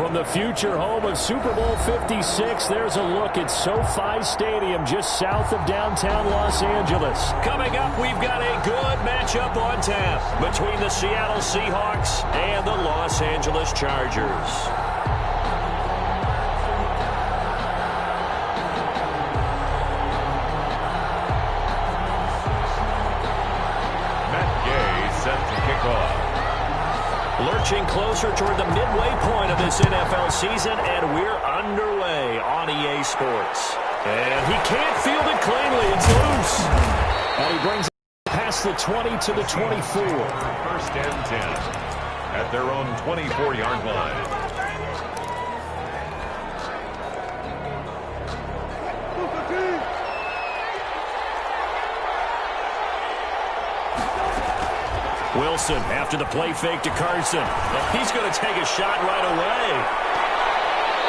From the future home of Super Bowl 56, there's a look at SoFi Stadium just south of downtown Los Angeles. Coming up, we've got a good matchup on tap between the Seattle Seahawks and the Los Angeles Chargers. Lurching closer toward the midway point of this NFL season, and we're underway on EA Sports. And he can't field it cleanly. It's loose. And he brings it past the 20 to the 24. First and 10 at their own 24-yard line. Wilson after the play fake to Carson. Oh, he's going to take a shot right away.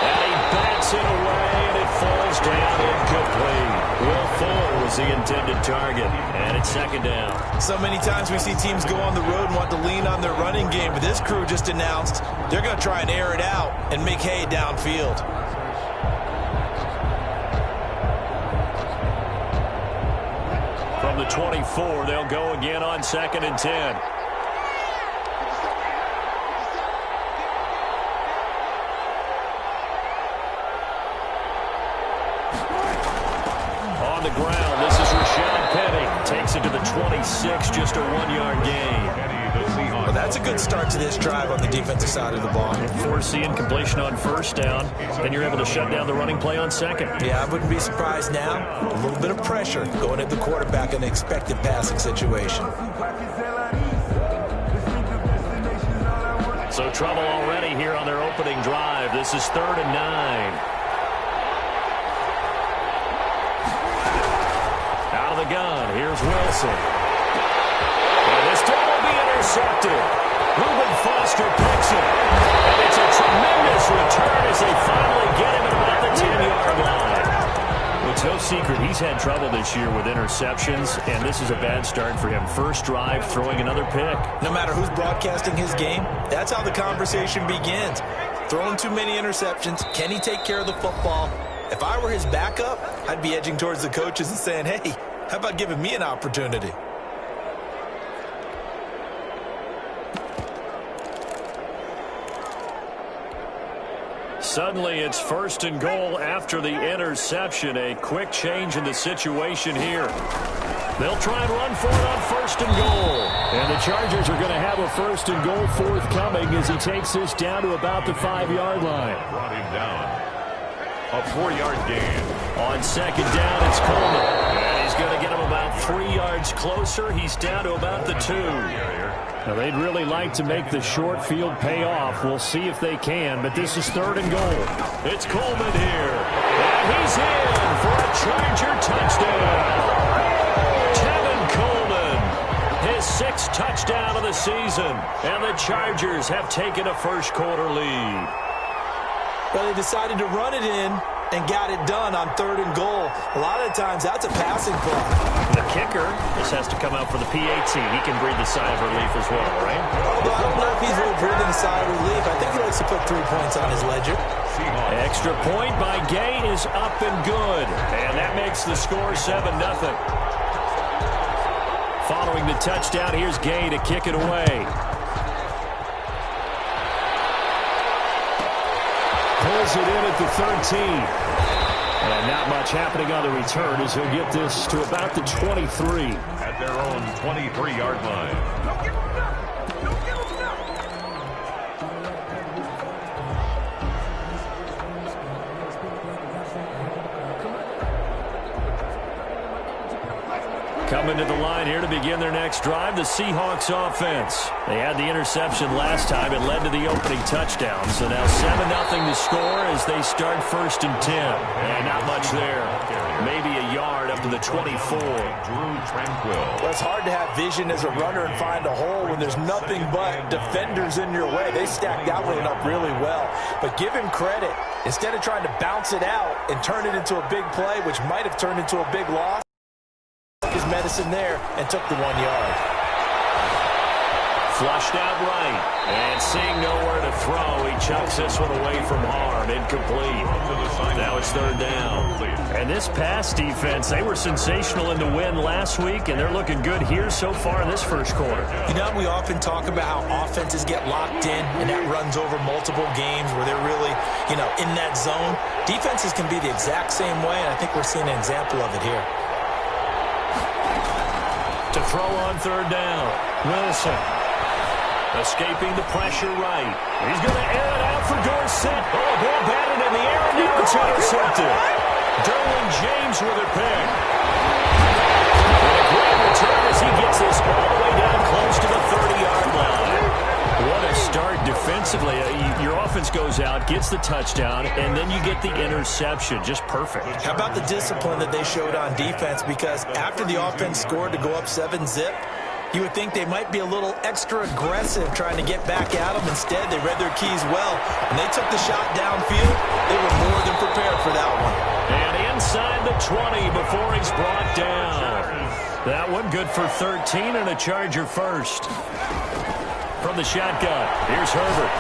And he bats it away, and it falls down incomplete. Will Fuller was the intended target, and it's second down. So many times we see teams go on the road and want to lean on their running game, but this crew just announced they're going to try and air it out and make hay downfield. From the 24, they'll go again on 2nd and 10. On the ground, this is Rashad Penny. Takes it to the 26, just a 1-yard gain. Well, that's a good start to this drive on the defensive side of the ball. Force the incompletion on first down, then you're able to shut down the running play on second. Yeah, I wouldn't be surprised now. A little bit of pressure going at the quarterback in an expected passing situation. So trouble already here on their opening drive. This is 3rd and 9. Out of the gun, here's Wilson. And this time will be intercepted. Reuben Foster picks it. And it's a tremendous return as they finally get him at about the 10-yard line. Well, it's no secret he's had trouble this year with interceptions, and this is a bad start for him. First drive, throwing another pick. No matter who's broadcasting his game, that's how the conversation begins. Throwing too many interceptions, can he take care of the football? If I were his backup, I'd be edging towards the coaches and saying, hey, how about giving me an opportunity? Suddenly, it's 1st and goal after the interception. A quick change in the situation here. They'll try and run for it on 1st and goal. And the Chargers are going to have a 1st and goal forthcoming as he takes this down to about the 5-yard line. Brought him down. A 4-yard gain. On 2nd down, it's Coleman. And he's going to get him about 3 yards closer. He's down to about the 2. Now, they'd really like to make the short field pay off. We'll see if they can, but this is 3rd and goal. It's Coleman here, and he's in for a Charger touchdown. Tevin Coleman, his 6th touchdown of the season, and the Chargers have taken a first-quarter lead. Well, they decided to run it in and got it done on 3rd and goal. A lot of the times, that's a passing play. The kicker, this has to come out for the PAT. He can breathe a sigh of relief as well, right? Although I don't know if he's really breathing a sigh of relief. I think he likes to put 3 points on his ledger. Extra point by Gay is up and good. And that makes the score 7-0. Following the touchdown, here's Gay to kick it away. Pulls it in at the 13. And not much happening on the return as he'll get this to about the 23. At their own 23-yard line. Don't give him up. Don't give him up. Coming to the line here to begin their next drive, the Seahawks offense. They had the interception last time. It led to the opening touchdown. So now 7-0 to score as they start 1st and 10. And not much there. Maybe a yard up to the 24. Drew Tranquil. Well, it's hard to have vision as a runner and find a hole when there's nothing but defenders in your way. They stacked that one up really well. But give him credit. Instead of trying to bounce it out and turn it into a big play, which might have turned into a big loss, his medicine there and took the 1 yard. Flushed out right, and seeing nowhere to throw. He chucks this one away from harm. Incomplete. Now it's third down. And this pass defense, they were sensational in the win last week, and they're looking good here so far in this first quarter. You know, we often talk about how offenses get locked in, and that runs over multiple games where they're really, in that zone. Defenses can be the exact same way, and I think we're seeing an example of it here. To throw on third down, Wilson. Escaping the pressure right. He's going to air it out for Dorsett. Oh, ball batted in the air, and now it's intercepted. Derwin James with a pick. And a great return as he gets this all the way down close to the 30-yard line. What a start defensively. Your offense goes out, gets the touchdown, and then you get the interception. Just perfect. How about the discipline that they showed on defense? Because after the offense scored to go up 7-zip, you would think they might be a little extra aggressive trying to get back at them. Instead, they read their keys well. When they took the shot downfield, they were more than prepared for that one. And inside the 20 before he's brought down. That one good for 13 and a Charger first. From the shotgun, here's Herbert.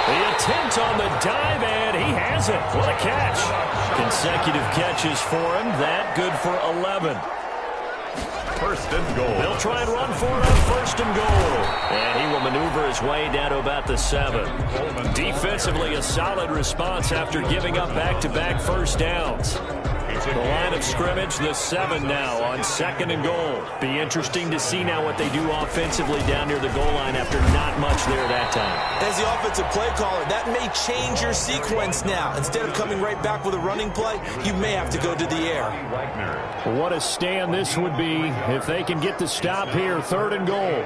The attempt on the dive, and he has it. What a catch. Consecutive catches for him. That good for 11. First and goal. They'll try and run for it on first and goal. And he will maneuver his way down to about the 7. Defensively, a solid response after giving up back-to-back first downs. The line of scrimmage, the 7 now on second and goal. Be interesting to see now what they do offensively down near the goal line after not much there that time. As the offensive play caller, that may change your sequence now. Instead of coming right back with a running play, you may have to go to the air. What a stand this would be if they can get the stop here. Third and goal.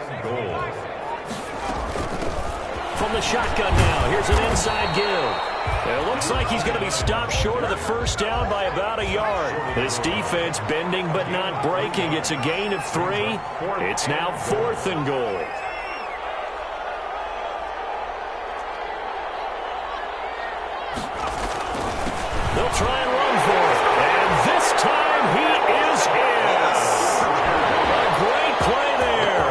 From the shotgun now, here's an inside give. It looks like he's going to be stopped short of the first down by about a yard. This defense bending but not breaking. It's a gain of 3. It's now 4th and goal. They'll try and run for it. And this time he is in. A great play there.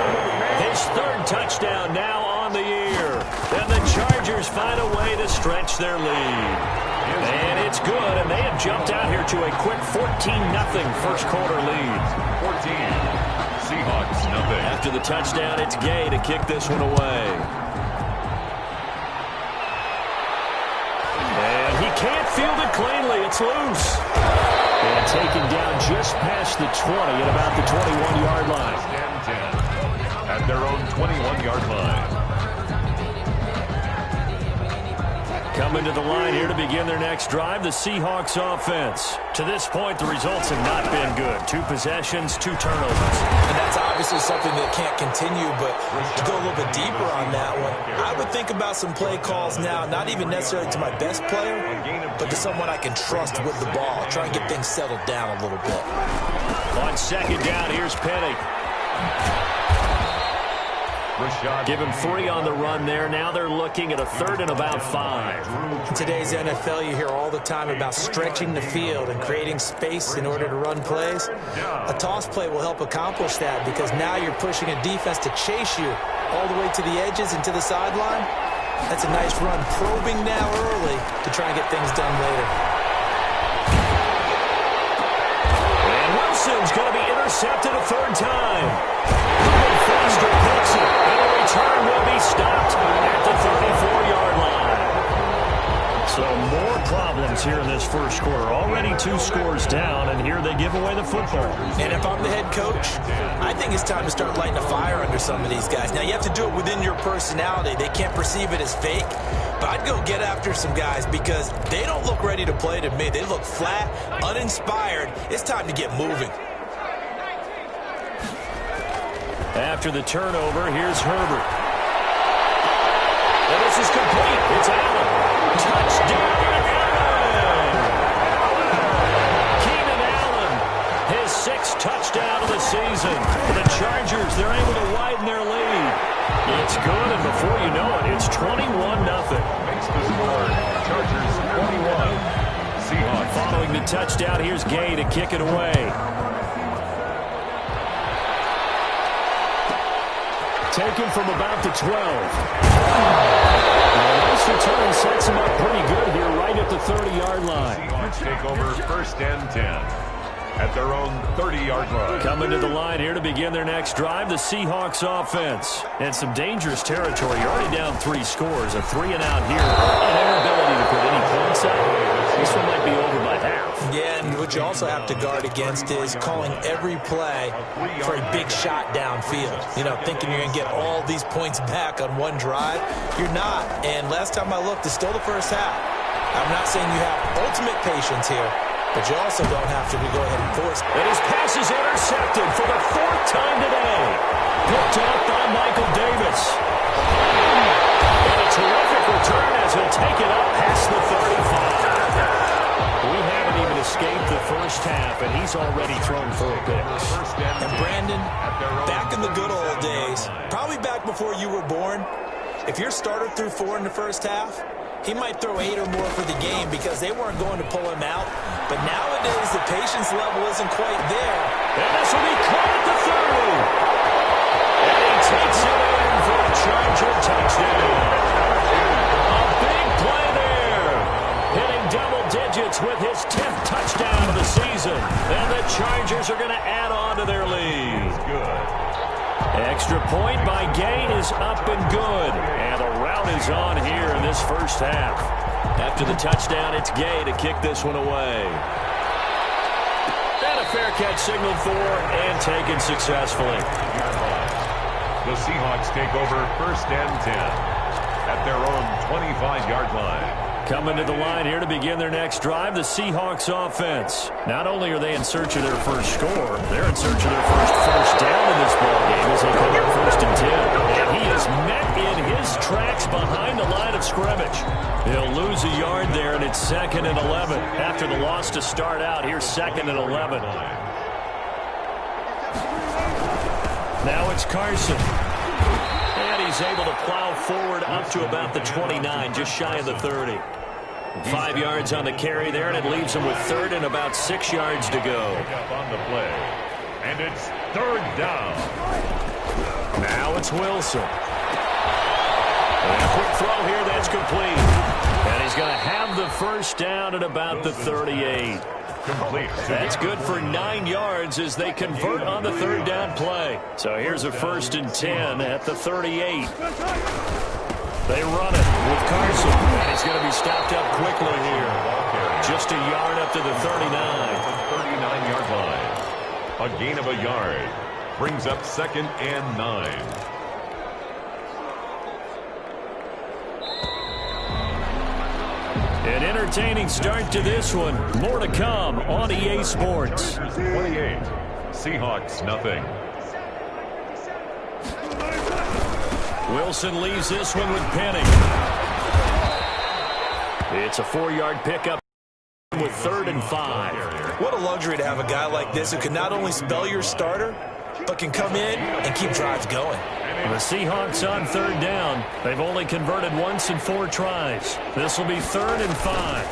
His 3rd touchdown now on the year. And the Chargers find a way to stretch their lead. And it's good, and they have jumped out here to a quick 14-0 first quarter lead. 14. Seahawks, nothing. After the touchdown, it's Gay to kick this one away. And he can't field it cleanly. It's loose. And taken down just past the 20 at about the 21-yard line. 10 at their own 21-yard line. Coming to the line here to begin their next drive, the Seahawks offense. To this point, the results have not been good. 2 possessions, 2 turnovers. And that's obviously something that can't continue, but to go a little bit deeper on that one, I would think about some play calls now, not even necessarily to my best player, but to someone I can trust with the ball. Try and get things settled down a little bit. On second down, here's Penny. Give him 3 on the run there. Now they're looking at a 3rd and about 5. In today's NFL, you hear all the time about stretching the field and creating space in order to run plays. A toss play will help accomplish that because now you're pushing a defense to chase you all the way to the edges and to the sideline. That's a nice run. Probing now early to try and get things done later. And Wilson's going to be intercepted a 3rd time. Foster picks it. And a return will be stopped at the 34-yard line. So more problems here in this first quarter. Already 2 scores down, and here they give away the football. And if I'm the head coach, I think it's time to start lighting a fire under some of these guys. Now, you have to do it within your personality. They can't perceive it as fake. But I'd go get after some guys because they don't look ready to play to me. They look flat, uninspired. It's time to get moving. After the turnover, here's Herbert. And this is complete. It's Allen. Touchdown, Allen! Keenan Allen, his 6th touchdown of the season. For the Chargers, they're able to widen their lead. It's good, and before you know it, it's 21-0. Makes the score. Chargers 21. Seahawks. Following the touchdown, here's Gay to kick it away. Taken from about the 12. take over 1st and 10 at their own 30-yard line. Coming to the line here to begin their next drive, the Seahawks offense. And some dangerous territory. You're already down 3 scores, a 3-and-out here. An inability to put any points up. This one might be over by half. Yeah, and what you also have to guard against is calling every play for a big shot downfield. You know, thinking you're going to get all these points back on one drive. You're not. And last time I looked, it's still the first half. I'm not saying you have ultimate patience here, but you also don't have to go ahead and force. And his pass is intercepted for the 4th time today. Picked up by Michael Davis. And a terrific return as he'll take it up past the 35. We haven't even escaped the first half, and he's already thrown 4 picks. And Brandon, back in the good old days, probably back before you were born, if your starter threw 4 in the first half, he might throw 8 or more for the game because they weren't going to pull him out. But nowadays, the patience level isn't quite there. And this will be caught at the 30. And he takes it in for a Charger touchdown. A big play there. Hitting double digits with his 10th touchdown of the season. And the Chargers are going to add on to their lead. Extra point by Gay is up and good. And the rout is on here in this first half. After the touchdown, it's Gay to kick this one away. And a fair catch signaled for and taken successfully. The Seahawks take over 1st and 10 at their own 25-yard line. Coming to the line here to begin their next drive, the Seahawks offense. Not only are they in search of their first score, they're in search of their first down in this ballgame as they come up 1st and 10. And he is met in his tracks behind the line of scrimmage. He'll lose a yard there, and it's 2nd and 11. After the loss to start out, here's 2nd and 11. Now it's Carson. And he's able to plow forward up to about the 29, just shy of the 30. 5 yards on the carry there, and it leaves him with 3rd and about 6 yards to go. On the play, and it's 3rd down. Now it's Wilson. And a quick throw here, that's complete. And he's going to have the first down at about the 38. Complete. That's good for 9 yards as they convert on the 3rd down play. So here's a 1st and 10 at the 38. They run it with Carson. And he's going to be stopped up quickly here. Just a yard up to the 39. 39-yard line. A gain of a yard. Brings up 2nd and 9. An entertaining start to this one. More to come on EA Sports. 28. Seahawks, nothing. Wilson leaves this one with Penning. It's a 4-yard pickup with 3rd and 5. What a luxury to have a guy like this who can not only spell your starter, but can come in and keep drives going. The Seahawks on 3rd down. They've only converted once in 4 tries. This will be 3rd and 5.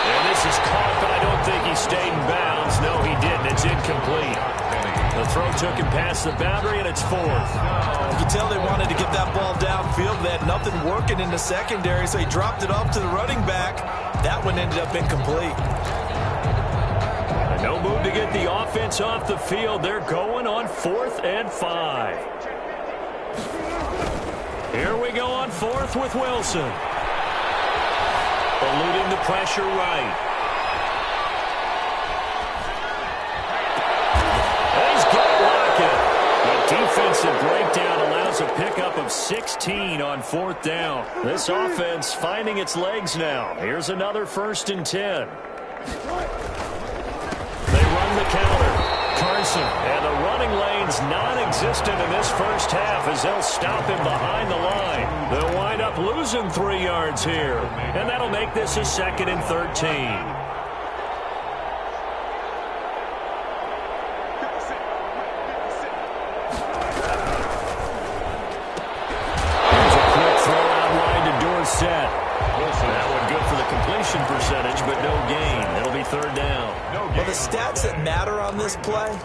And this is caught, but I don't think he stayed in bounds. No, he didn't. It's incomplete. The throw took him past the boundary, and it's 4th. You can tell they wanted to get that ball downfield. They had nothing working in the secondary, so he dropped it off to the running back. That one ended up incomplete. No move to get the offense off the field. They're going on 4th and 5. Here we go on 4th with Wilson. Eluding the pressure right. He's got Lockett. The defensive breakdown allows a pickup of 16 on 4th down. This offense finding its legs now. Here's another 1st and 10. The counter. Carson, and the running lane's non-existent in this first half as they'll stop him behind the line. They'll wind up losing 3 yards here, and that'll make this a 2nd and 13. That one good for the completion percentage, but no gain. It'll be 3rd down. Well, the stats that matter on this play,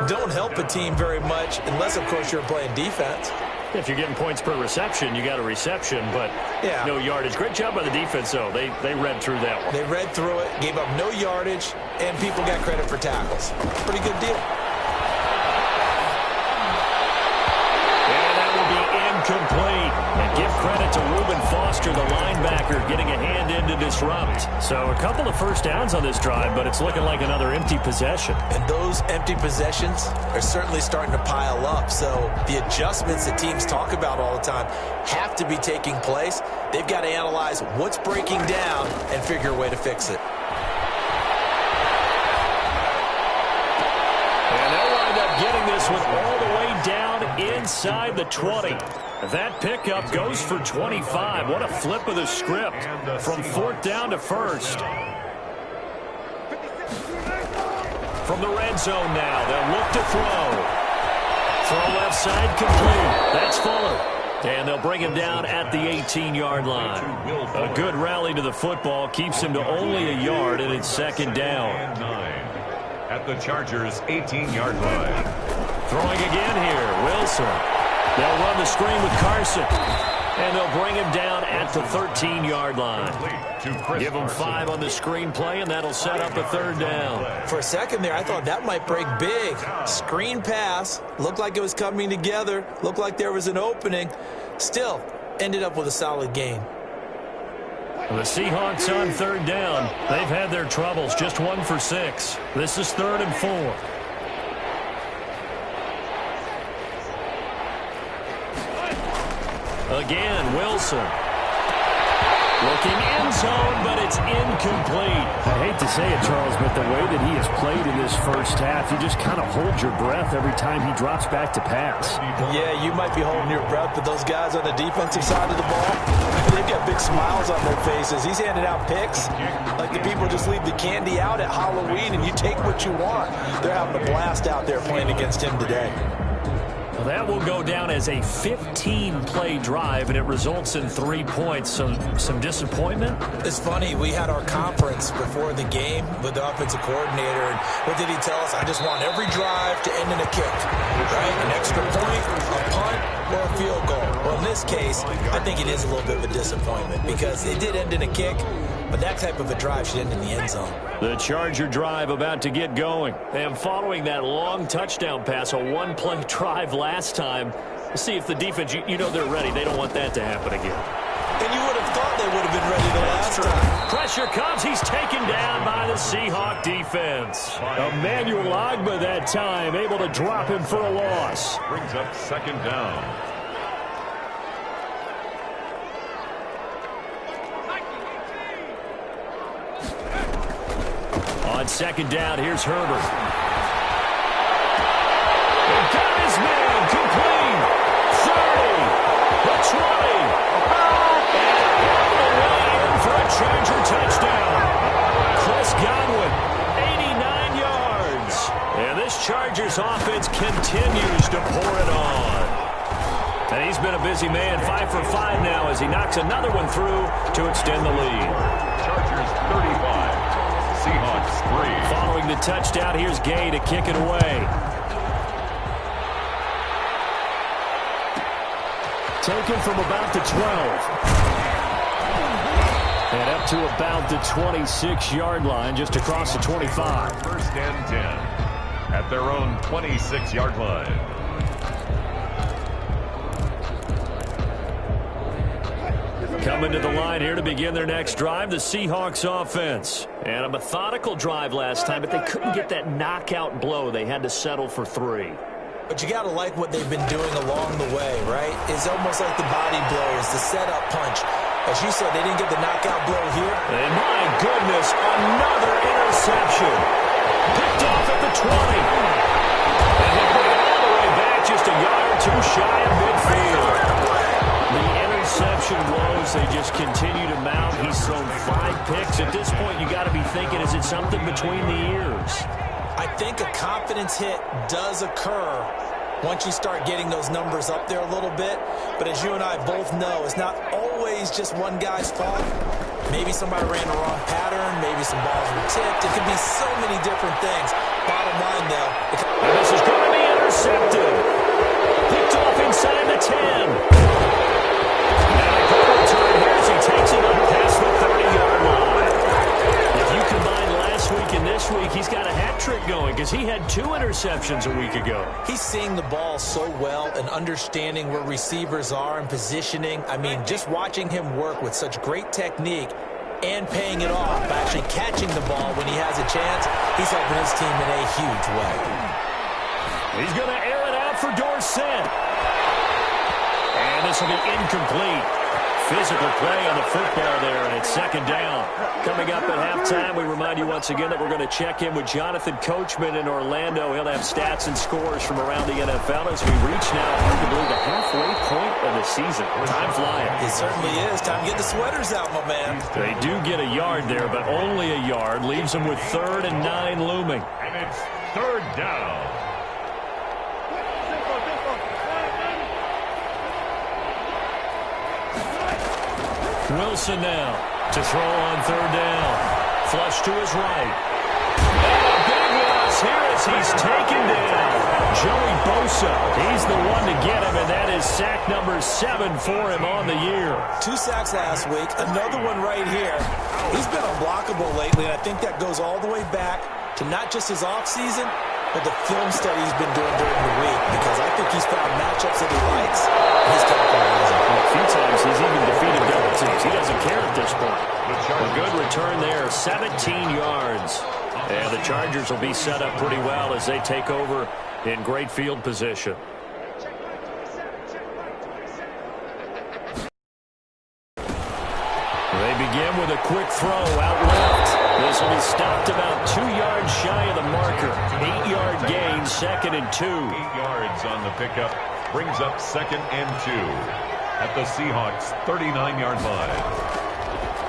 don't help a team very much unless, of course, you're playing defense. If you're getting points per reception, you got a reception, but no yardage. Great job by the defense, though. They read through that one. They read through it, gave up no yardage, and people got credit for tackles. Pretty good deal. And that will be incomplete. And give credit to Reuben Foster, the linebacker, getting a hand in to disrupt. So a couple of first downs on this drive, but it's looking like another empty possession. And those empty possessions are certainly starting to pile up. So the adjustments that teams talk about all the time have to be taking place. They've got to analyze what's breaking down and figure a way to fix it. And they'll wind up getting this one all the way down inside the 20. That pickup goes for 25. What a flip of the script from fourth down to first. From the red zone now, they'll look to throw. Throw left side complete. That's Fuller. And they'll bring him down at the 18-yard line. A good rally to the football keeps him to only a yard, and it's second down. At the Chargers' 18-yard line. Throwing again here, Wilson. They'll run the screen with Carson, and they'll bring him down at the 13-yard line. Give him 5 on the screen play, and that'll set up a third down. For a second there, I thought that might break big. Screen pass, looked like it was coming together, looked like there was an opening. Still, ended up with a solid gain. The Seahawks on third down. They've had their troubles, just 1 for 6. This is 3rd and 4. Again, Wilson. Looking end zone, but it's incomplete. I hate to say it, Charles, but the way that he has played in this first half, you just kind of hold your breath every time he drops back to pass. Yeah, you might be holding your breath, but those guys on the defensive side of the ball, they've got big smiles on their faces. He's handing out picks like the people just leave the candy out at Halloween and you take what you want. They're having a blast out there playing against him today. Well, that will go down as a 15-play drive, and it results in 3 points. So some disappointment? It's funny. We had our conference before the game with the offensive coordinator, and what did he tell us? I just want every drive to end in a kick, right? An extra point, a punt, or a field goal. Well, in this case, I think it is a little bit of a disappointment because it did end in a kick, but that type of a drive should end in the end zone. The Charger drive about to get going. And following that long touchdown pass, a one-play drive last time, we'll see if the defense, you know they're ready. They don't want that to happen again. And you would have thought they would have been ready the last time. Pressure comes. He's taken down by the Seahawk defense. Emmanuel Ogbah that time, able to drop him for a loss. Brings up second down. On second down, here's Herbert. He got his man, complete. 30, the 20. And all the way in for a Charger touchdown. Chris Godwin, 89 yards. And this Chargers offense continues to pour it on. And he's been a busy man, 5 for 5 now as he knocks another one through to extend the lead. Chargers 35. Seahawks 3. Following the touchdown, here's Gay to kick it away. Taken from about the 12. And up to about the 26-yard line, just across the 25. First and 10 at their own 26-yard line. Coming to the line here to begin their next drive, the Seahawks offense. And a methodical drive last time, but they couldn't get that knockout blow. They had to settle for 3. But you got to like what they've been doing along the way, right? It's almost like the body blows, the setup punch. As you said, they didn't get the knockout blow here. And my goodness, another interception. Picked off at the 20. And they bring it all the way back, just a yard or two shy of midfield. The interception woes, they just continue to mount. He's thrown 5 picks. At this point, you got to be thinking, is it something between the ears? I think a confidence hit does occur once you start getting those numbers up there a little bit. But as you and I both know, it's not always just one guy's fault. Maybe somebody ran the wrong pattern. Maybe some balls were tipped. It could be so many different things. Bottom line, though. And this is going to be intercepted. Picked off inside the 10. Now a good return here as he takes it up past the 30-yard line. If you combine last week and this week, he's got a hat trick going because he had 2 interceptions a week ago. He's seeing the ball so well and understanding where receivers are and positioning. I mean, just watching him work with such great technique and paying it off by actually catching the ball when he has a chance, he's helping his team in a huge way. He's going to air it out for Dorsett. And this will be incomplete. Physical play on the football there, and it's second down. Coming up at halftime, we remind you once again that we're going to check in with Jonathan Coachman in Orlando. He'll have stats and scores from around the NFL as we reach now, arguably, the halfway point of the season. Time flying. It certainly is. Time to get the sweaters out, my man. They do get a yard there, but only a yard. Leaves them with 3rd and 9 looming. And it's 3rd down. Wilson now to throw on 3rd down. Flush to his right. And a big loss here as he's taken down. Joey Bosa, he's the one to get him, and that is sack number 7 for him on the year. 2 sacks last week, another one right here. He's been unblockable lately, and I think that goes all the way back to not just his offseason, but the film study he's been doing during the week, because I think he's found matchups that he likes, and he's capitalizing. A few times he's even defeated double teams. He doesn't care at this point. A good return there, 17 yards. And the Chargers will be set up pretty well as they take over in great field position. They begin with a quick throw out left. This will be stopped about 2 yards shy of the marker. 8-yard gain, 2nd and 2. 8 yards on the pickup. Brings up 2nd and 2 at the Seahawks' 39-yard line.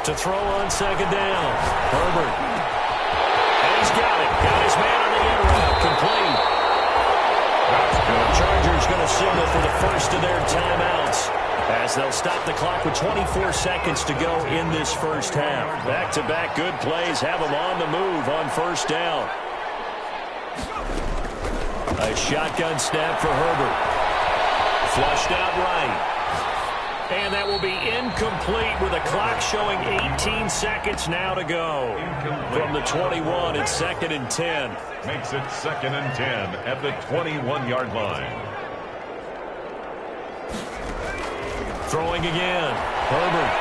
To throw on 2nd down. Herbert. And he's got it. Got his man on the end route. Complete. The Chargers going to signal for the first of their timeouts as they'll stop the clock with 24 seconds to go in this first half. Back-to-back good plays have them on the move on 1st down. A shotgun snap for Herbert. Flushed out right. And that will be incomplete with a clock showing 18 seconds now to go. From the 21, it's 2nd and 10. Makes it 2nd and 10 at the 21-yard line. Throwing again. Herbert.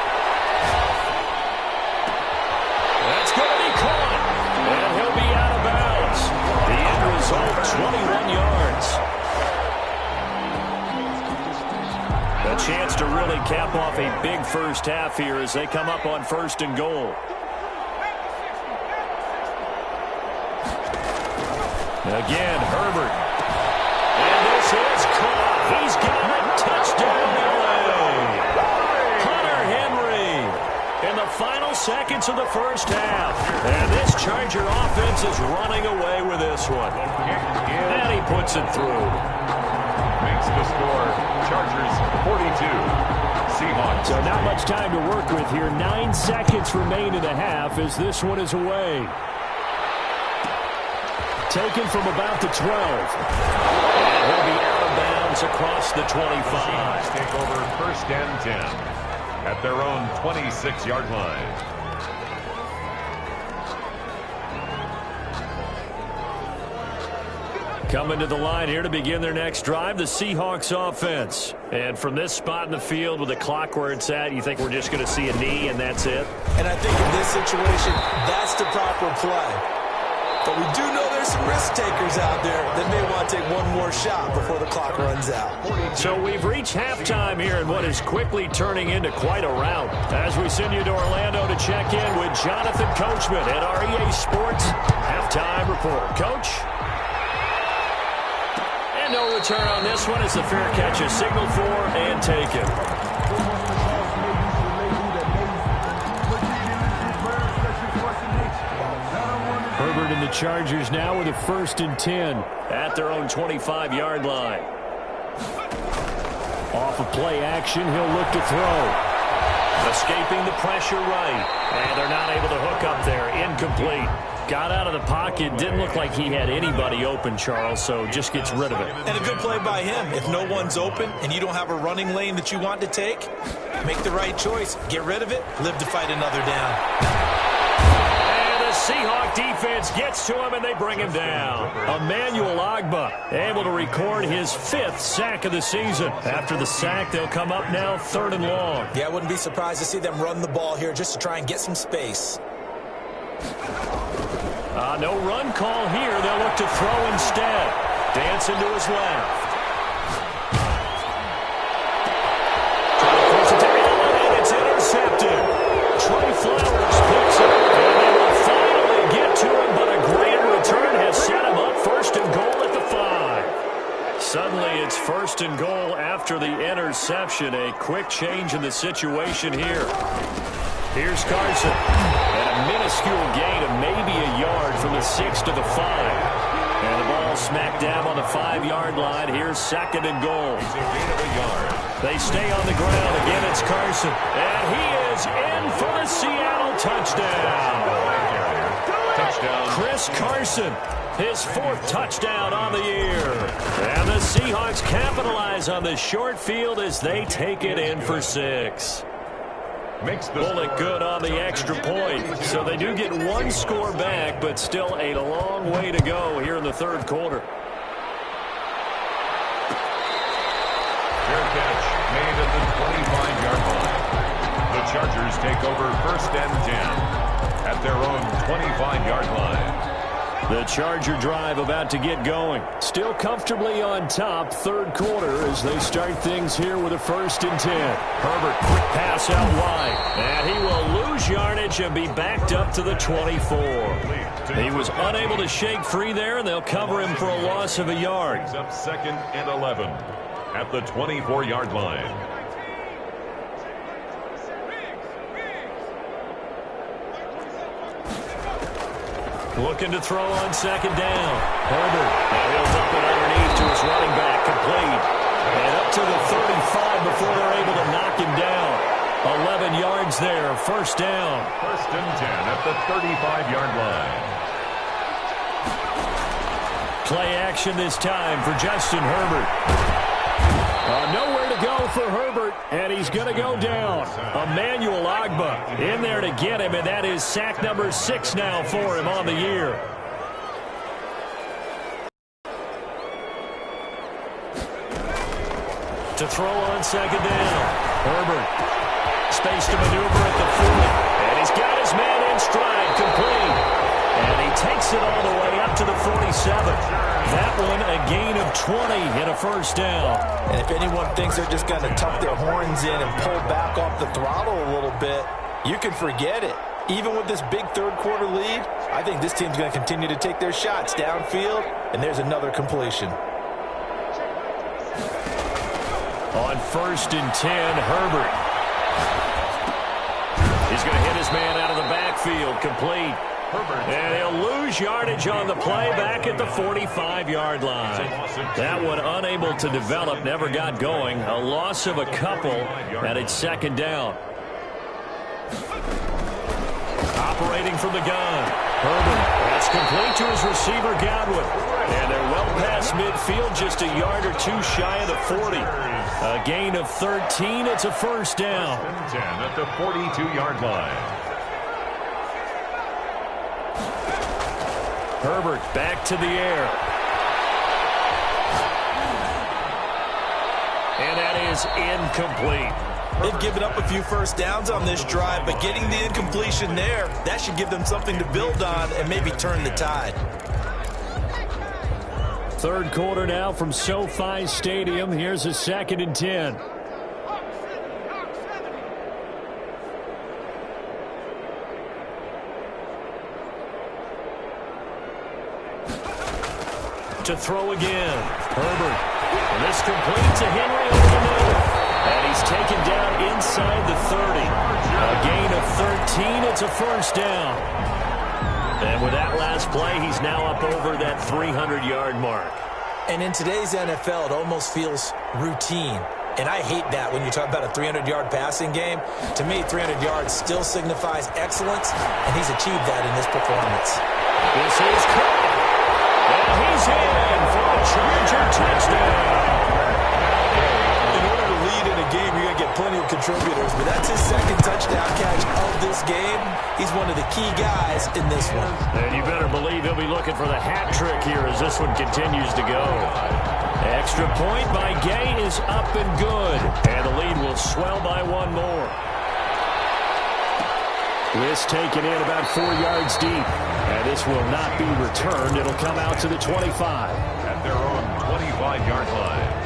That's going to be caught. And he'll be out of bounds. The end result, 21 yards. A chance to really cap off a big first half here as they come up on 1st and goal. Again, Herbert. And this is caught. He's got it. Touchdown, LA. Hunter Henry in the final seconds of the first half. And this Charger offense is running away with this one. And he puts it through. Makes the score Chargers 42. Seahawks. So not much time to work with here. 9 seconds remain in the half as this one is away. Taken from about the 12. And he'll be out of bounds across the 25. Seahawks take over 1st and 10 at their own 26-yard line. Coming to the line here to begin their next drive, the Seahawks offense. And from this spot in the field with the clock where it's at, you think we're just going to see a knee and that's it? And I think in this situation, that's the proper play. But we do know there's some risk takers out there that may want to take one more shot before the clock runs out. So we've reached halftime here in what is quickly turning into quite a rout. As we send you to Orlando to check in with Jonathan Coachman at our EA Sports Halftime Report. Coach? And no return on this one as the fair catch is signaled for and taken. Herbert and the Chargers now with a 1st and 10 at their own 25-yard line. Off of play action, he'll look to throw. Escaping the pressure right. And they're not able to hook up there. Incomplete. Got out of the pocket. Didn't look like he had anybody open, Charles, so just gets rid of it. And a good play by him. If no one's open and you don't have a running lane that you want to take, make the right choice. Get rid of it. Live to fight another down. And the Seahawk defense gets to him, and they bring him down. Emmanuel Ogbah able to record his 5th sack of the season. After the sack, they'll come up now 3rd and long. Yeah, I wouldn't be surprised to see them run the ball here just to try and get some space. No run call here. They'll look to throw instead. Dancing to his left. Trying to force it to Allen, and it's intercepted. Trey Flowers picks it, and they will finally get to him, but a great return has set him up 1st and goal at the 5. Suddenly it's 1st and goal after the interception. A quick change in the situation here. Here's Carson. And a minuscule gain of maybe a yard from the 6 to the 5. And the ball smack dab on the 5-yard line. Here's 2nd and goal. It's a gain of a yard. They stay on the ground. Again, it's Carson. And he is in for the Seattle touchdown. Touchdown. Chris Carson, his 4th touchdown on the year. And the Seahawks capitalize on the short field as they take it in for 6. Makes the Bullet good on the extra point. So they do get 1 score back, but still a long way to go here in the 3rd quarter. Fair catch made at the 25-yard line. The Chargers take over 1st and 10 at their own 25-yard line. The Charger drive about to get going. Still comfortably on top, 3rd quarter as they start things here with a 1st and 10. Herbert, quick pass out wide. And he will lose yardage and be backed up to the 24. He was unable to shake free there, and they'll cover him for a loss of a yard. Brings up 2nd and 11 at the 24-yard line. Looking to throw on 2nd down. Herbert. And he'll dump it underneath to his running back. Complete. And up to the 35 before they're able to knock him down. 11 yards there. 1st down. 1st and 10 at the 35-yard line. Play action this time for Justin Herbert. Nowhere to go for Herbert, and he's going to go down. Emmanuel Ogbah in there to get him, and that is sack number 6 now for him on the year. To throw on 2nd down. Herbert. Space to maneuver at the 40. And he's got his man in stride, complete. And he takes it all the way up to the 47. That one a gain of 20 and a 1st down. And if anyone thinks they're just going to tuck their horns in and pull back off the throttle a little bit, you can forget it. Even with this big 3rd quarter lead, I think this team's going to continue to take their shots downfield, and there's another completion. On 1st and 10, Herbert. He's going to hit his man out of the backfield, complete. And he'll lose yardage on the play back at the 45-yard line. That one unable to develop, never got going. A loss of a couple, and it's 2nd down. Operating from the gun. Herbert. That's complete to his receiver, Godwin. And they're well past midfield, just a yard or 2 shy of the 40. A gain of 13. It's a 1st down. 10 at the 42-yard line. Herbert back to the air. And that is incomplete. They've given up a few 1st downs on this drive, but getting the incompletion there, that should give them something to build on and maybe turn the tide. 3rd quarter now from SoFi Stadium. Here's a 2nd and 10. To throw again. Herbert. And this completes a Henry over the middle. And he's taken down inside the 30. A gain of 13. It's a 1st down. And with that last play, he's now up over that 300-yard mark. And in today's NFL, it almost feels routine. And I hate that when you talk about a 300-yard passing game. To me, 300 yards still signifies excellence, and he's achieved that in this performance. This is Cook. And he's in for a Charger touchdown. In order to lead in a game, you're going to get plenty of contributors, but that's his second touchdown catch of this game. He's one of the key guys in this one. And you better believe he'll be looking for the hat trick here as this one continues to go. Extra point by Gay is up and good. And the lead will swell by one more. This taken in about 4 yards deep. And this will not be returned. It'll come out to the 25. At their own 25-yard line.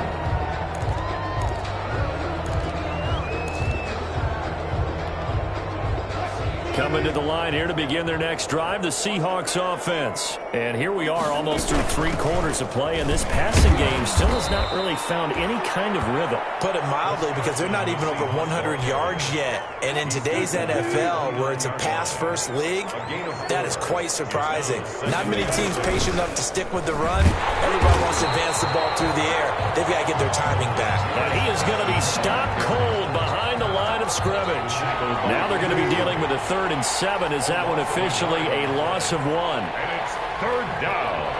Coming to the line here to begin their next drive, the Seahawks offense. And here we are almost through 3 quarters of play, and this passing game still has not really found any kind of rhythm. Put it mildly, because they're not even over 100 yards yet. And in today's NFL, where it's a pass-first league, that is quite surprising. Not many teams patient enough to stick with the run. Everybody wants to advance the ball through the air. They've got to get their timing back. And he is going to be stopped cold behind the line of scrimmage. Now they're going to be dealing with a 3rd and 7. Is that one officially a loss of 1? And it's 3rd down.